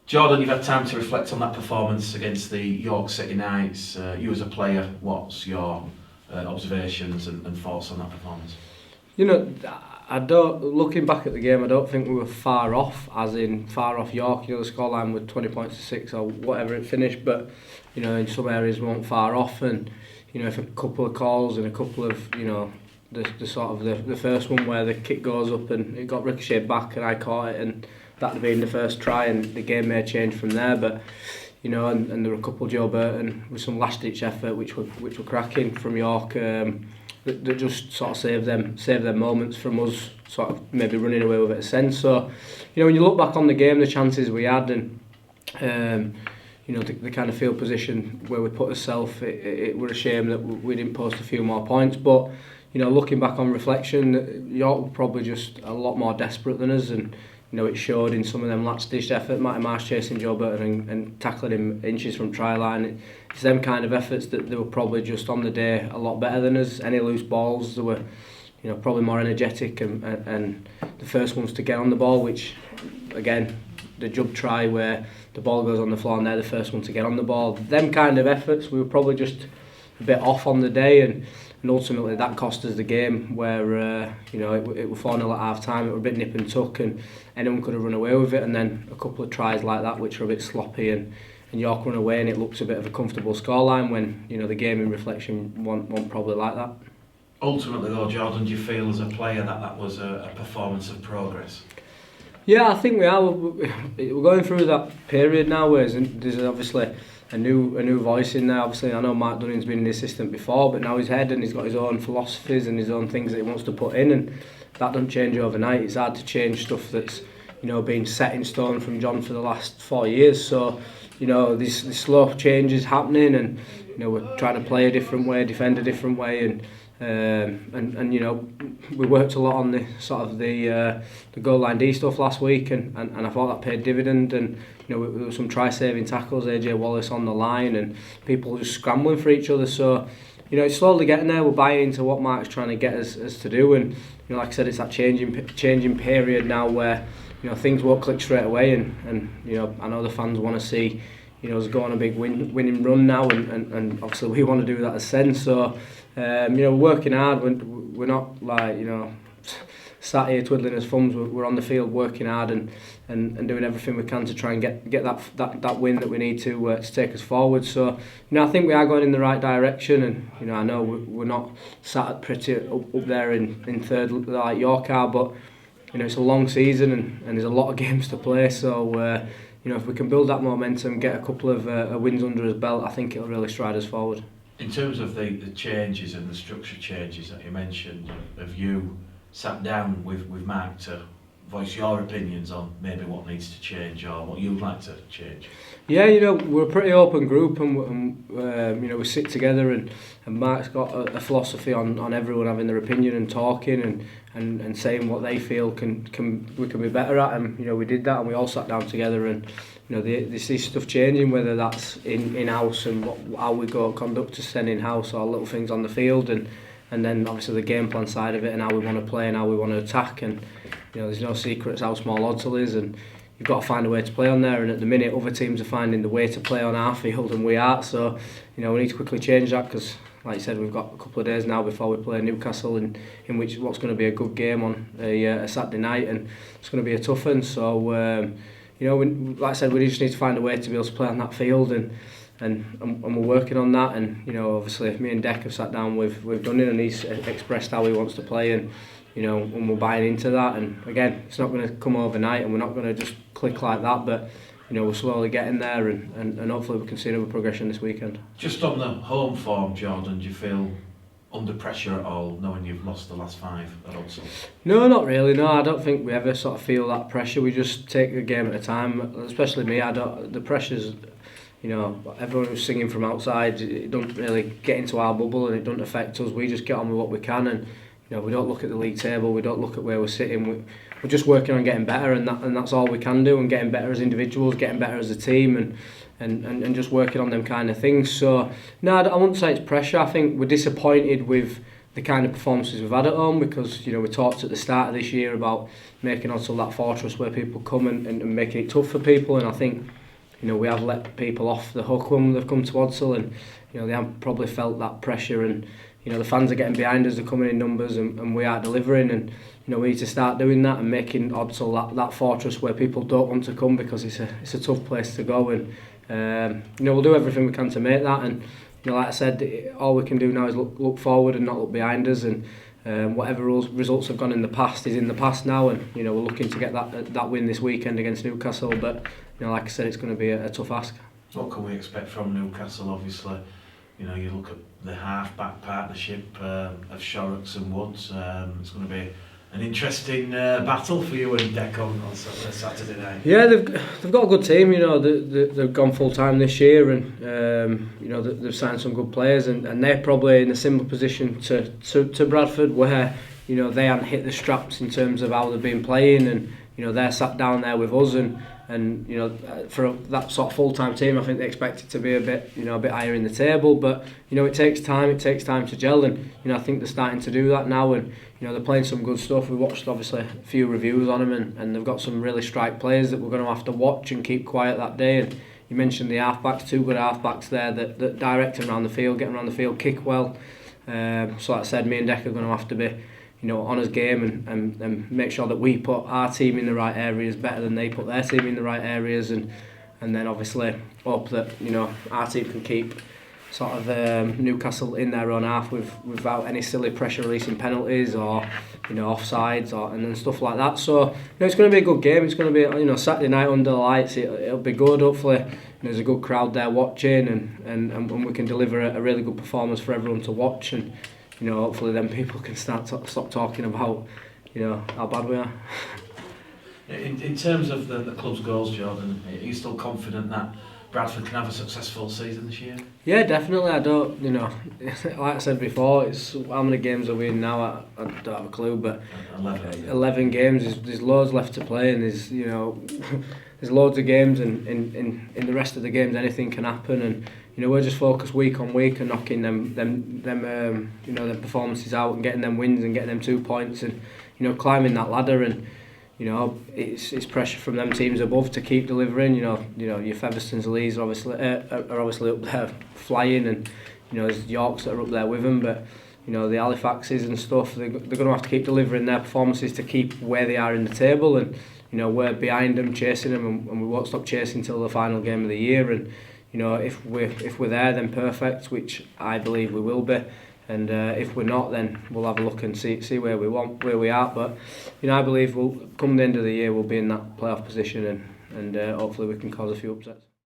Jordan, you've had time to reflect on that performance against the York City Knights. You as a player, what's your observations and thoughts on that performance? You know, I don't. Looking back at the game, I don't think we were far off, as in far off York. You know, the scoreline was 20 points to 6 or whatever it finished, but you know, in some areas we weren't far off. And you know, if a couple of calls and a couple of, you know, the sort of the first one where the kick goes up and it got ricocheted back and I caught it, and that had been the first try, and the game may change from there. But you know, and there were a couple of Joe Burton with some last ditch effort which were cracking from York. That just sort of saved them moments from us sort of maybe running away with it a sense. So, you know, when you look back on the game, the chances we had, and you know, the kind of field position where we put ourselves, it were a shame that we didn't post a few more points. But you know, looking back on reflection, York were probably just a lot more desperate than us, and you know, it showed in some of them last ditch effort. Matty Marsh chasing Joe Burton and tackling him inches from try line. It's them kind of efforts that they were probably just on the day a lot better than us. Any loose balls, they were, you know, probably more energetic and the first ones to get on the ball, which again, the jump try where the ball goes on the floor and they're the first one to get on the ball. Them kind of efforts, we were probably just a bit off on the day, and ultimately that cost us the game, where you know, it was 4-0 at half time. It was a bit nip and tuck and anyone could have run away with it, and then a couple of tries like that which were a bit sloppy, and York run away and it looks a bit of a comfortable scoreline, when you know the game in reflection won't probably like that. Ultimately though, Jordan, do you feel as a player that was a performance of progress? Yeah, I think we are. We're going through that period now where there's obviously a new voice in there. Obviously, I know Mark Dunning's been an assistant before, but now he's head and he's got his own philosophies and his own things that he wants to put in, and that doesn't change overnight. It's hard to change stuff that's, you know, been set in stone from John for the last 4 years. So, you know, these slow changes happening, and you know, we're trying to play a different way, defend a different way, and you know, we worked a lot on the sort of the goal line D stuff last week, and I thought that paid dividend. And you know, there were some try-saving tackles, AJ Wallace on the line, and people just scrambling for each other. So, you know, it's slowly getting there. We're buying into what Mark's trying to get us to do, and you know, like I said, it's that changing period now where, you know, things won't click straight away, and you know, I know the fans want to see, you know, us go on a big winning run now, and obviously we want to do that as Sen. So, you know, we're working hard. We're not like, you know, sat here twiddling his thumbs. We're on the field working hard and doing everything we can to try and get that win that we need to take us forward. So, you know, I think we are going in the right direction, and you know, I know we're not sat pretty up there in third like York are, but you know, it's a long season and there's a lot of games to play. So, you know, if we can build that momentum, get a couple of wins under his belt, I think it'll really stride us forward. In terms of the changes and the structure changes that you mentioned, have you sat down with Mark to voice your opinions on maybe what needs to change or what you'd like to change? Yeah, you know, we're a pretty open group, and you know, we sit together, and Mark's got a philosophy on everyone having their opinion and talking and saying what they feel we can be better at, and you know, we did that, and we all sat down together, and you know, this stuff changing, whether that's in house and how we go conduct us in house, or little things on the field, and then obviously the game plan side of it, and how we want to play and how we want to attack. And you know, there's no secrets how small Odsal is, and you've got to find a way to play on there, and at the minute other teams are finding the way to play on our field and we aren't. So, you know, we need to quickly change that, because like I said, we've got a couple of days now before we play Newcastle, in which what's going to be a good game on a Saturday night, and it's going to be a tough one. So, you know, like I said, we just need to find a way to be able to play on that field, and we're working on that. And you know, obviously me and Deck have sat down with Dunning, and he's expressed how he wants to play, and you know, and we're buying into that. And again, it's not going to come overnight, and we're not going to just click like that, but you know, we're slowly getting there, and hopefully we can see another progression this weekend. Just on the home form, Jordan, do you feel under pressure at all, knowing you've lost the last 5 at Odsal? No, not really. No, I don't think we ever sort of feel that pressure. We just take a game at a time. Especially me, the pressure's, you know, everyone who's singing from outside, it doesn't really get into our bubble, and it doesn't affect us. We just get on with what we can, and you know, we don't look at the league table, we don't look at where we're sitting. We're just working on getting better, and that's all we can do, and getting better as individuals, getting better as a team, and just working on them kind of things. So no, I wouldn't say it's pressure. I think we're disappointed with the kind of performances we've had at home, because you know, we talked at the start of this year about making Odsal that fortress where people come and making it tough for people, and I think you know, we have let people off the hook when they've come to Odsal, and you know, they have probably felt that pressure, and you know, the fans are getting behind us, they're coming in numbers, and we are delivering, and you know, we need to start doing that and making Odsal that fortress where people don't want to come, because it's a tough place to go, and you know, we'll do everything we can to make that, and you know, like I said, all we can do now is look forward and not look behind us, and whatever results have gone in the past is in the past now, and you know, we're looking to get that win this weekend against Newcastle, but you know, like I said, it's going to be a tough ask. What can we expect from Newcastle? Obviously, you know, you look at the half-back partnership of Shorrocks and Woods. It's going to be an interesting battle for you and Deck on Saturday night. Yeah, they've got a good team. You know, they've gone full time this year, and you know, they've signed some good players, and they're probably in a similar position to Bradford, where you know, they haven't hit the straps in terms of how they've been playing, and you know, they're sat down there with us, and you know, for that sort of full-time team, I think they expect it to be a bit higher in the table, but you know, it takes time to gel, and you know, I think they're starting to do that now, and you know, they're playing some good stuff. We watched obviously a few reviews on them, and they've got some really strike players that we're going to have to watch and keep quiet that day. And you mentioned the half-backs, two good half-backs there that direct them around the field, get them around the field, kick well. So like I said, me and Deck are going to have to be, you know, on his game, and make sure that we put our team in the right areas better than they put their team in the right areas, and then obviously hope that, you know, our team can keep sort of Newcastle in their own half without any silly pressure releasing penalties, or you know, offsides, and stuff like that. So you know, it's going to be a good game. It's going to be, you know, Saturday night under the lights. It'll be good. Hopefully, you know, there's a good crowd there watching, and we can deliver a really good performance for everyone to watch, and you know, hopefully then people can stop talking about, you know, how bad we are. In terms of the club's goals, Jordan, are you still confident that Bradford can have a successful season this year? Yeah, definitely. I don't, you know, like I said before, it's how many games are we in now? I don't have a clue, but 11 games. There's loads left to play, and there's, you know, there's loads of games, and in the rest of the games anything can happen, and you know, we're just focused week on week and knocking them you know, them performances out and getting them wins and getting them 2 points, and you know, climbing that ladder, and you know, it's pressure from them teams above to keep delivering. You know, your Featherstones, Lees are obviously up there flying, and you know, there's Yorks that are up there with them, but you know, the Halifaxes and stuff, they're going to have to keep delivering their performances to keep where they are in the table, and you know, we're behind them, chasing them, and we won't stop chasing till the final game of the year, and you know, if we're there, then perfect, which I believe we will be. And if we're not, then we'll have a look and see where we are. But you know, I believe we'll come the end of the year, we'll be in that playoff position, and hopefully we can cause a few upsets.